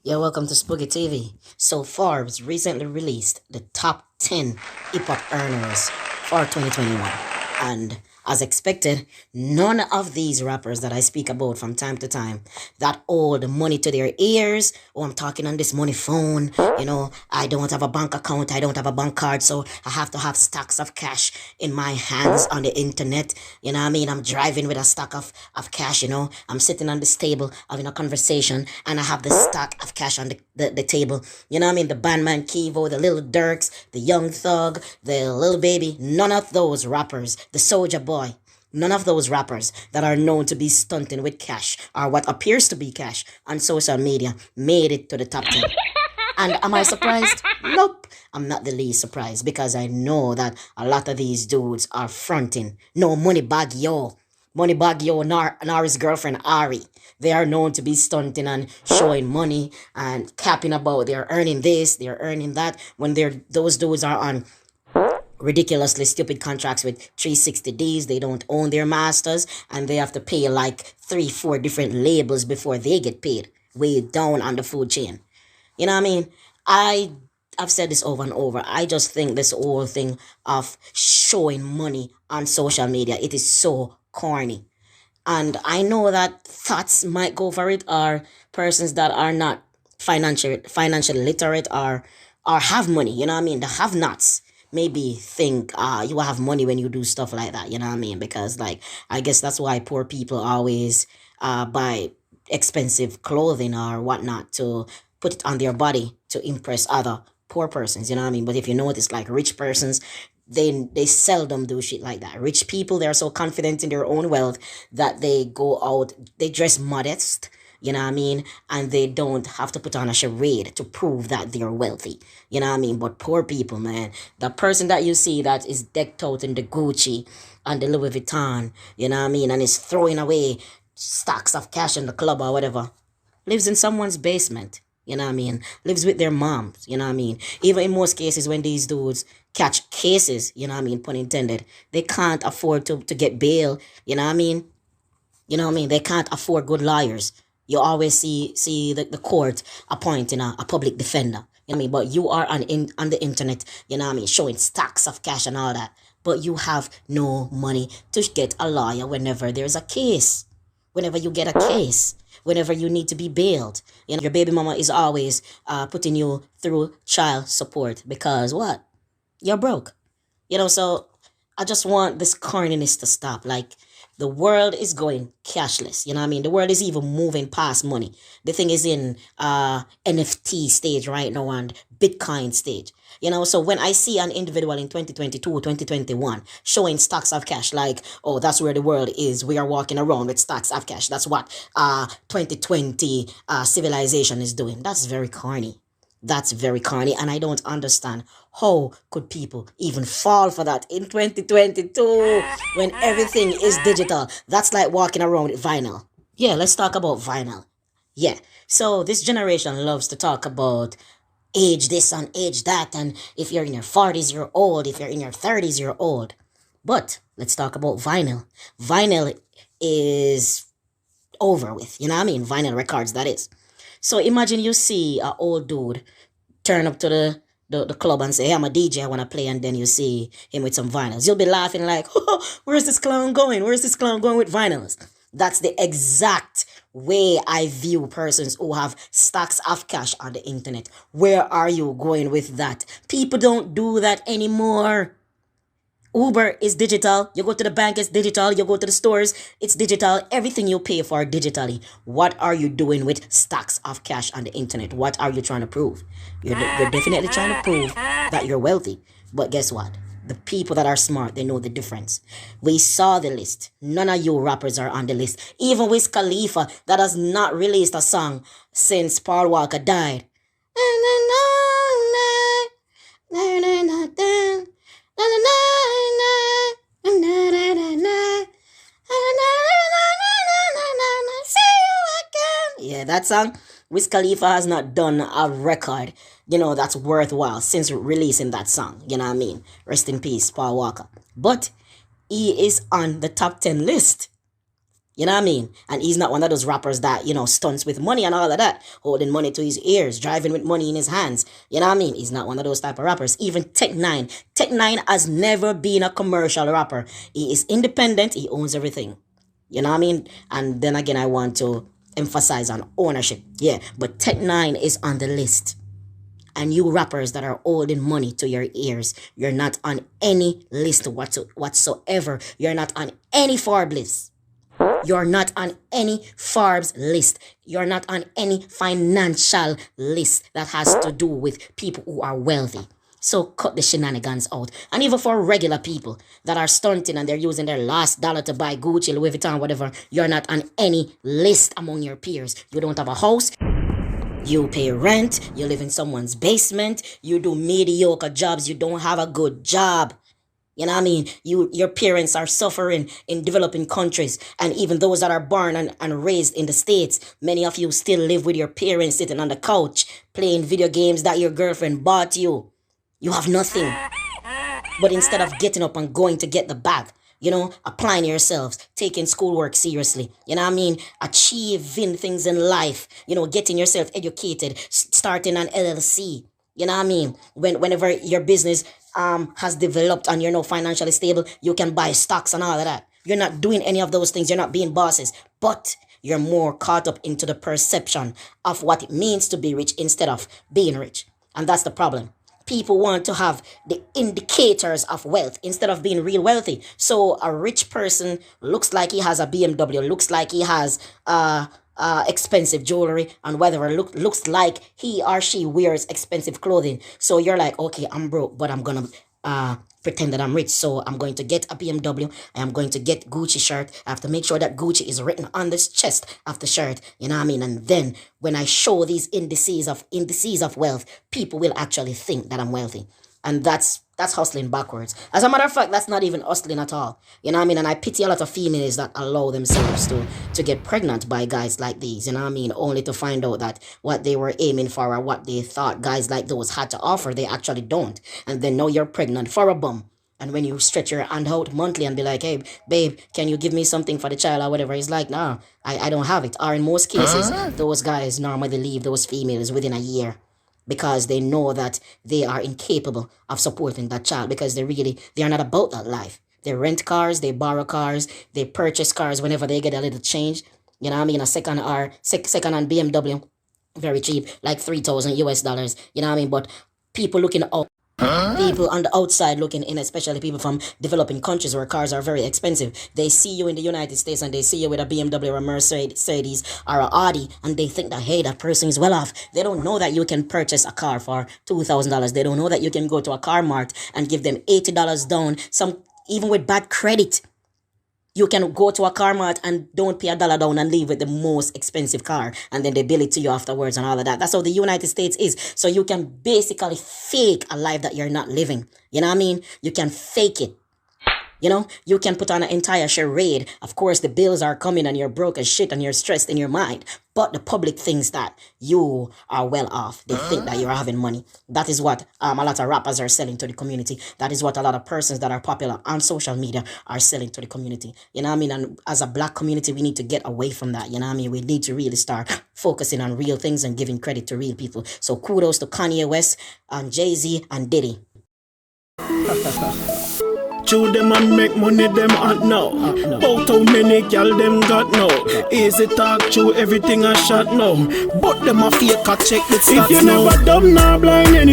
Yeah, welcome to Spooky TV. So Forbes recently released the top 10 hip hop earners for 2021. And as expected, none of these rappers that I speak about from time to time that hold money to their ears. Oh, I'm talking on this money phone. I don't have a bank account. I don't have a bank card. So I have to have stacks of cash in my hands on the internet. You know what I mean? I'm driving with a stack of cash. I'm sitting on this table having a conversation and I have the stack of cash on the table. You know what I mean? The Bandman Kivo, the Little Dirks, the Young Thug, the Little Baby. None of those rappers, the Soldier Boy. None of those rappers that are known to be stunting with cash or what appears to be cash on social media made it to the top 10. And am I surprised? Nope. I'm not the least surprised because I know that a lot of these dudes are fronting. No, money bag yo. Money bag yo, Nari's girlfriend Ari. They are known to be stunting and showing money and capping about they're earning this, they're earning that. When those dudes are on ridiculously stupid contracts with 360 Ds. They don't own their masters and they have to pay like 3, 4 different labels before they get paid. Way down on the food chain. You know what I mean? I've said this over and over. I just think this whole thing of showing money on social media, it is so corny. And I know that thoughts might go for it are persons that are not financially literate or have money, you know what I mean? The have nots maybe think you will have money when you do stuff like that, you know what I mean? Because like I guess that's why poor people always buy expensive clothing or whatnot to put it on their body to impress other poor persons, you know what I mean? But if you notice, like rich persons, they seldom do shit like that. Rich people, they're so confident in their own wealth that they go out, they dress modest, you know what I mean? And they don't have to put on a charade to prove that they're wealthy. You know what I mean? But poor people, man, the person that you see that is decked out in the Gucci and the Louis Vuitton, you know what I mean? And is throwing away stacks of cash in the club or whatever, lives in someone's basement. You know what I mean? Lives with their moms. You know what I mean? Even in most cases, when these dudes catch cases, you know what I mean? Pun intended, they can't afford to get bail. You know what I mean? You know what I mean? They can't afford good lawyers. You always see the court appointing a public defender. You know what I mean? But you are on the internet, you know what I mean, showing stacks of cash and all that. But you have no money to get a lawyer whenever there's a case. Whenever you get a case, whenever you need to be bailed. You know, your baby mama is always putting you through child support because what? You're broke. So I just want this corniness to stop. Like, the world is going cashless. You know what I mean? The world is even moving past money. The thing is in NFT stage right now and Bitcoin stage. So when I see an individual in 2022, 2021 showing stacks of cash, like, oh, that's where the world is. We are walking around with stacks of cash. That's what 2020 civilization is doing. That's very corny. That's very corny, and I don't understand how could people even fall for that in 2022 when everything is digital. That's like walking around with vinyl. Yeah, let's talk about vinyl. Yeah, so this generation loves to talk about age this and age that, and if you're in your 40s, you're old. If you're in your 30s, you're old. But let's talk about vinyl. Vinyl is over with, you know what I mean? Vinyl records, that is. So imagine you see an old dude turn up to the club and say, hey, I'm a DJ, I want to play, and then you see him with some vinyls. You'll be laughing like, oh, where's this clown going? Where's this clown going with vinyls? That's the exact way I view persons who have stacks of cash on the internet. Where are you going with that? People don't do that anymore. Uber is digital. You go to the bank, it's digital. You go to the stores, it's digital. Everything you pay for digitally. What are you doing with stacks of cash on the internet? What are you trying to prove? You're definitely trying to prove that you're wealthy. But guess what? The people that are smart, they know the difference. We saw the list. None of you rappers are on the list. Even Wiz Khalifa, that has not released a song since Paul Walker died. Yeah, that song, Wiz Khalifa has not done a record, that's worthwhile since releasing that song. You know what I mean? Rest in peace, Paul Walker. But he is on the top 10 list. You know what I mean? And he's not one of those rappers that, stunts with money and all of that, holding money to his ears, driving with money in his hands. You know what I mean? He's not one of those type of rappers. Even Tech9 has never been a commercial rapper. He is independent. He owns everything. You know what I mean? And then again, I want to emphasize on ownership. Yeah, but Tech9 is on the list. And you rappers that are holding money to your ears, you're not on any list whatsoever. You're not on any Forbes list. You're not on any Forbes list. You're not on any financial list that has to do with people who are wealthy. So cut the shenanigans out. And even for regular people that are stunting and they're using their last dollar to buy Gucci, Louis Vuitton, whatever, you're not on any list among your peers. You don't have a house. You pay rent. You live in someone's basement. You do mediocre jobs. You don't have a good job. You know what I mean? Your parents are suffering in developing countries. And even those that are born and raised in the States, many of you still live with your parents sitting on the couch, playing video games that your girlfriend bought you. You have nothing. But instead of getting up and going to get the bag, applying yourselves, taking schoolwork seriously, you know what I mean? Achieving things in life, getting yourself educated, starting an LLC. You know what I mean? Whenever your business has developed and you're now financially stable, you can buy stocks and all of that. You're not doing any of those things. You're not being bosses, but you're more caught up into the perception of what it means to be rich instead of being rich. And that's the problem. People want to have the indicators of wealth instead of being real wealthy. So a rich person looks like he has a BMW, looks like he has expensive jewelry, and whatever, looks like he or she wears expensive clothing. So you're like, okay, I'm broke, but I'm gonna pretend that I'm rich. So I'm going to get a BMW. I am going to get Gucci shirt. I have to make sure that Gucci is written on this chest of the shirt. You know what I mean? And then when I show these indices of wealth, people will actually think that I'm wealthy. And that's hustling backwards. As a matter of fact, that's not even hustling at all. You know what I mean? And I pity a lot of females that allow themselves to get pregnant by guys like these. You know what I mean? Only to find out that what they were aiming for or what they thought guys like those had to offer, they actually don't. And then now you're pregnant for a bum. And when you stretch your hand out monthly and be like, hey, babe, can you give me something for the child or whatever? He's like, nah, I don't have it. Or in most cases, those guys normally leave those females within a year, because they know that they are incapable of supporting that child, because they are not about that life. They rent cars, they borrow cars, they purchase cars whenever they get a little change. You know what I mean? A second-hand BMW, very cheap, like $3,000 US. You know what I mean? But people looking out. People on the outside looking in, especially people from developing countries where cars are very expensive, they see you in the United States and they see you with a BMW or a Mercedes or an Audi, and they think that, hey, that person is well off. They don't know that you can purchase a car for $2,000. They don't know that you can go to a car mart and give them $80 down. Even with bad credit, you can go to a car mart and don't pay $1 down and leave with the most expensive car, and then they bill it to you afterwards and all of that. That's how the United States is. So you can basically fake a life that you're not living. You know what I mean? You can fake it. You can put on an entire charade. Of course, the bills are coming and you're broke as shit and you're stressed in your mind. But the public thinks that you are well off. They think that you're having money. That is what a lot of rappers are selling to the community. That is what a lot of persons that are popular on social media are selling to the community. You know what I mean? And as a black community, we need to get away from that. You know what I mean? We need to really start focusing on real things and giving credit to real people. So kudos to Kanye West and Jay-Z and Diddy. Chew them and make money them out now. About how many gal them got now. Easy talk, chew everything I shot now. But them a fake a check the stats. If you never dumb nor blind any